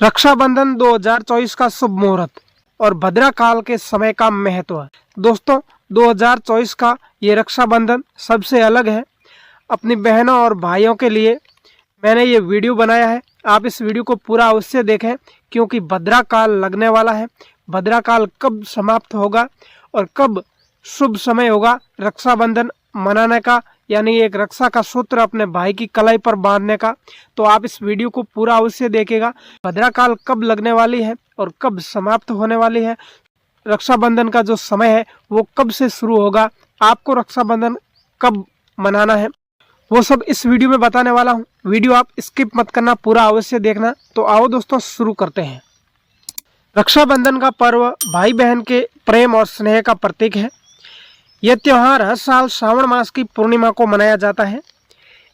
रक्षाबंधन 2024 का शुभ मुहूर्त और भद्रा काल के समय का महत्व। दोस्तों, 2024 का ये रक्षाबंधन सबसे अलग है। अपनी बहनों और भाइयों के लिए मैंने ये वीडियो बनाया है। आप इस वीडियो को पूरा अवश्य देखें, क्योंकि भद्रा काल लगने वाला है। भद्रा काल कब समाप्त होगा और कब शुभ समय होगा रक्षाबंधन मनाने का, यानी एक रक्षा का सूत्र अपने भाई की कलाई पर बांधने का, तो आप इस वीडियो को पूरा अवश्य देखेगा। भद्रा काल कब लगने वाली है और कब समाप्त होने वाली है, रक्षाबंधन का जो समय है वो कब से शुरू होगा, आपको रक्षाबंधन कब मनाना है, वो सब इस वीडियो में बताने वाला हूँ। वीडियो आप स्किप मत करना, पूरा अवश्य देखना। तो आओ दोस्तों, शुरू करते हैं। रक्षाबंधन का पर्व भाई बहन के प्रेम और स्नेह का प्रतीक है। यह त्यौहार हर साल श्रावण मास की पूर्णिमा को मनाया जाता है।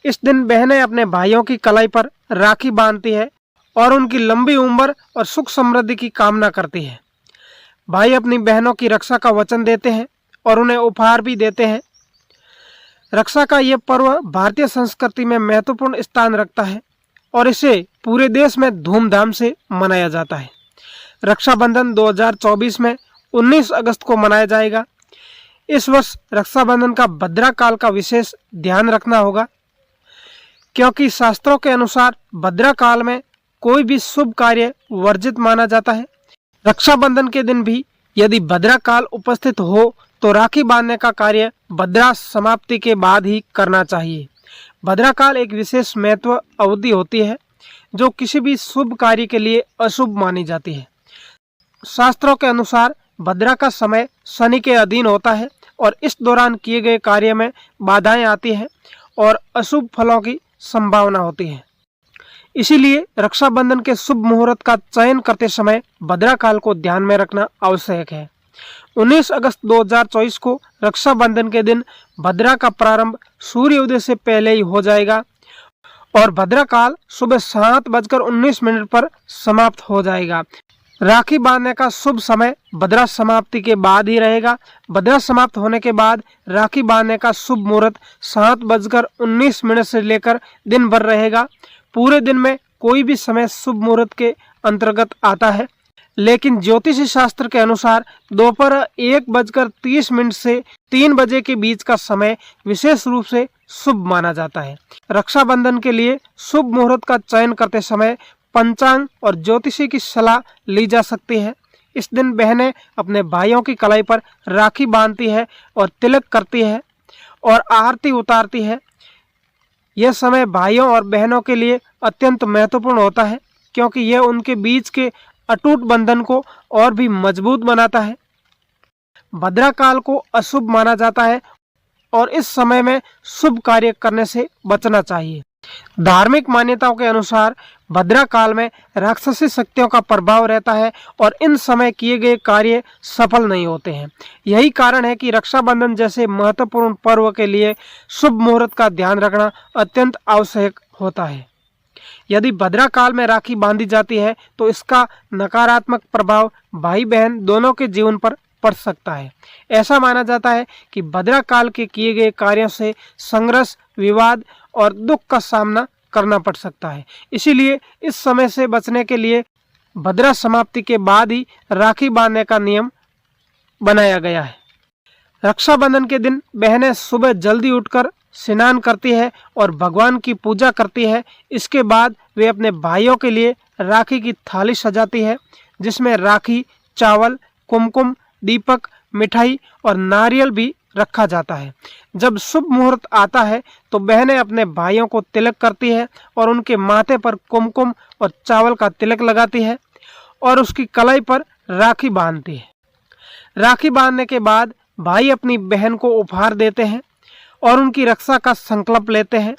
इस दिन बहनें अपने भाइयों की कलाई पर राखी बांधती है और उनकी लंबी उम्र और सुख समृद्धि की कामना करती है। भाई अपनी बहनों की रक्षा का वचन देते हैं और उन्हें उपहार भी देते हैं। रक्षा का यह पर्व भारतीय संस्कृति में महत्वपूर्ण स्थान रखता है और इसे पूरे देश में धूमधाम से मनाया जाता है। रक्षाबंधन 2024 में 19 अगस्त को मनाया जाएगा। इस वर्ष रक्षाबंधन का भद्रा काल का विशेष ध्यान रखना होगा, क्योंकि शास्त्रों के अनुसार भद्रा काल में कोई भी शुभ कार्य वर्जित माना जाता है। रक्षाबंधन के दिन भी यदि भद्रा काल उपस्थित हो तो राखी बांधने का कार्य भद्रा समाप्ति के बाद ही करना चाहिए। भद्रा काल एक विशेष महत्व अवधि होती है जो किसी भी शुभ कार्य के लिए अशुभ मानी जाती है। शास्त्रों के अनुसार भद्रा का समय शनि के अधीन होता है और इस दौरान किए गए कार्य में बाधाएं आती हैं और अशुभ फलों की संभावना होती है। इसीलिए रक्षाबंधन के शुभ मुहूर्त का चयन करते समय भद्रा काल को ध्यान में रखना आवश्यक है। 19 अगस्त 2024 को रक्षाबंधन के दिन भद्रा का प्रारंभ सूर्योदय से पहले ही हो जाएगा और भद्रा काल सुबह 7:19 पर समाप्त हो जाएगा। राखी बांधने का शुभ समय भद्रा समाप्ति के बाद ही रहेगा। भद्रा समाप्त होने के बाद राखी बांधने का शुभ मुहूर्त 7:19 से लेकर दिन भर रहेगा। पूरे दिन में कोई भी समय शुभ मुहूर्त के अंतर्गत आता है, लेकिन ज्योतिषी शास्त्र के अनुसार दोपहर 1:30 से 3 बजे के बीच का समय विशेष रूप से शुभ माना जाता है। रक्षाबंधन के लिए शुभ मुहूर्त का चयन करते समय पंचांग और ज्योतिषी की सलाह ली जा सकती है। इस दिन बहनें अपने भाइयों की कलाई पर राखी बांधती है और तिलक करती है और आरती उतारती है। यह समय भाइयों और बहनों के लिए अत्यंत महत्वपूर्ण होता है, क्योंकि यह उनके बीच के अटूट बंधन को और भी मजबूत बनाता है। भद्रा काल को अशुभ माना जाता है और इस समय में शुभ कार्य करने से बचना चाहिए। धार्मिक मान्यताओं के अनुसार भद्रा काल में राक्षसी शक्तियों का प्रभाव रहता है और इन समय किए गए कार्य सफल नहीं होते हैं। यही कारण है कि रक्षाबंधन जैसे महत्वपूर्ण पर्व के लिए शुभ मुहूर्त का ध्यान रखना अत्यंत आवश्यक होता है। यदि भद्रा काल में राखी बांधी जाती है तो इसका नकारात्मक प्रभाव भाई बहन दोनों के जीवन पर पड़ सकता है। ऐसा माना जाता है कि भद्रा काल के किए गए कार्यों से संघर्ष, विवाद और दुख का सामना करना पड़ सकता है। इसीलिए इस समय से बचने के लिए भद्रा समाप्ति के बाद ही राखी बांधने का नियम बनाया गया है। रक्षाबंधन के दिन बहनें सुबह जल्दी उठकर स्नान करती है और भगवान की पूजा करती है। इसके बाद वे अपने भाइयों के लिए राखी की थाली सजाती है, जिसमें राखी, चावल, कुमकुम, दीपक, मिठाई और नारियल भी रखा जाता है। जब शुभ मुहूर्त आता है तो बहनें अपने भाइयों को तिलक करती है और उनके माथे पर कुमकुम और चावल का तिलक लगाती है और उसकी कलाई पर राखी बांधती है। राखी बांधने के बाद भाई अपनी बहन को उपहार देते हैं और उनकी रक्षा का संकल्प लेते हैं।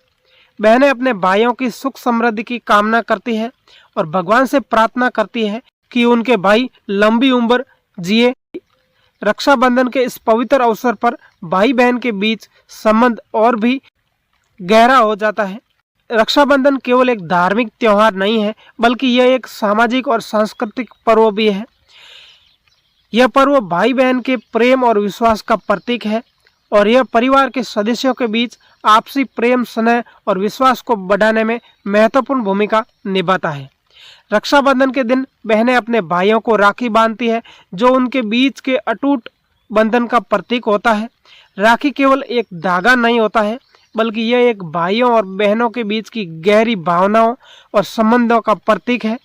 बहनें अपने भाइयों की सुख समृद्धि की कामना करती है और भगवान से प्रार्थना करती है कि उनके भाई लंबी उम्र जिए। रक्षाबंधन के इस पवित्र अवसर पर भाई बहन के बीच संबंध और भी गहरा हो जाता है। रक्षाबंधन केवल एक धार्मिक त्योहार नहीं है, बल्कि यह एक सामाजिक और सांस्कृतिक पर्व भी है। यह पर्व भाई बहन के प्रेम और विश्वास का प्रतीक है और यह परिवार के सदस्यों के बीच आपसी प्रेम, स्नेह और विश्वास को बढ़ाने में महत्वपूर्ण भूमिका निभाता है। रक्षाबंधन के दिन बहनें अपने भाइयों को राखी बांधती है, जो उनके बीच के अटूट बंधन का प्रतीक होता है। राखी केवल एक धागा नहीं होता है, बल्कि यह एक भाइयों और बहनों के बीच की गहरी भावनाओं और संबंधों का प्रतीक है।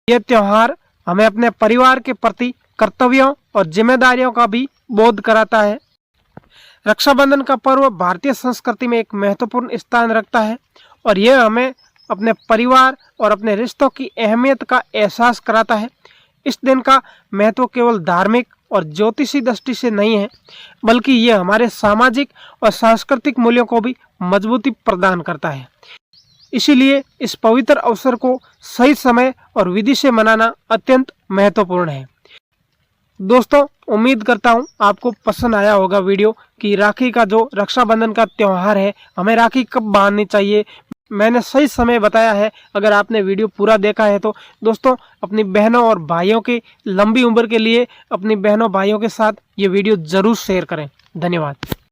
यह त्योहार हमें अपने परिवार के प्रति कर्तव्यों और जिम्मेदारियों का भी बोध कराता है। रक्षाबंधन का पर्व भारतीय संस्कृति में एक महत्वपूर्ण स्थान रखता है और यह हमें अपने परिवार और अपने रिश्तों की अहमियत का एहसास कराता है। इस दिन का महत्व केवल धार्मिक और ज्योतिषी दृष्टि से नहीं है, बल्कि यह हमारे सामाजिक और सांस्कृतिक मूल्यों को भी मजबूती प्रदान करता है। इसीलिए इस पवित्र अवसर को सही समय और विधि से मनाना अत्यंत महत्वपूर्ण है। दोस्तों, उम्मीद करता हूँ आपको पसंद आया होगा वीडियो कि राखी का जो रक्षाबंधन का त्यौहार है, हमें राखी कब बांधनी चाहिए। मैंने सही समय बताया है। अगर आपने वीडियो पूरा देखा है तो दोस्तों, अपनी बहनों और भाइयों की लंबी उम्र के लिए अपनी बहनों भाइयों के साथ ये वीडियो ज़रूर शेयर करें। धन्यवाद।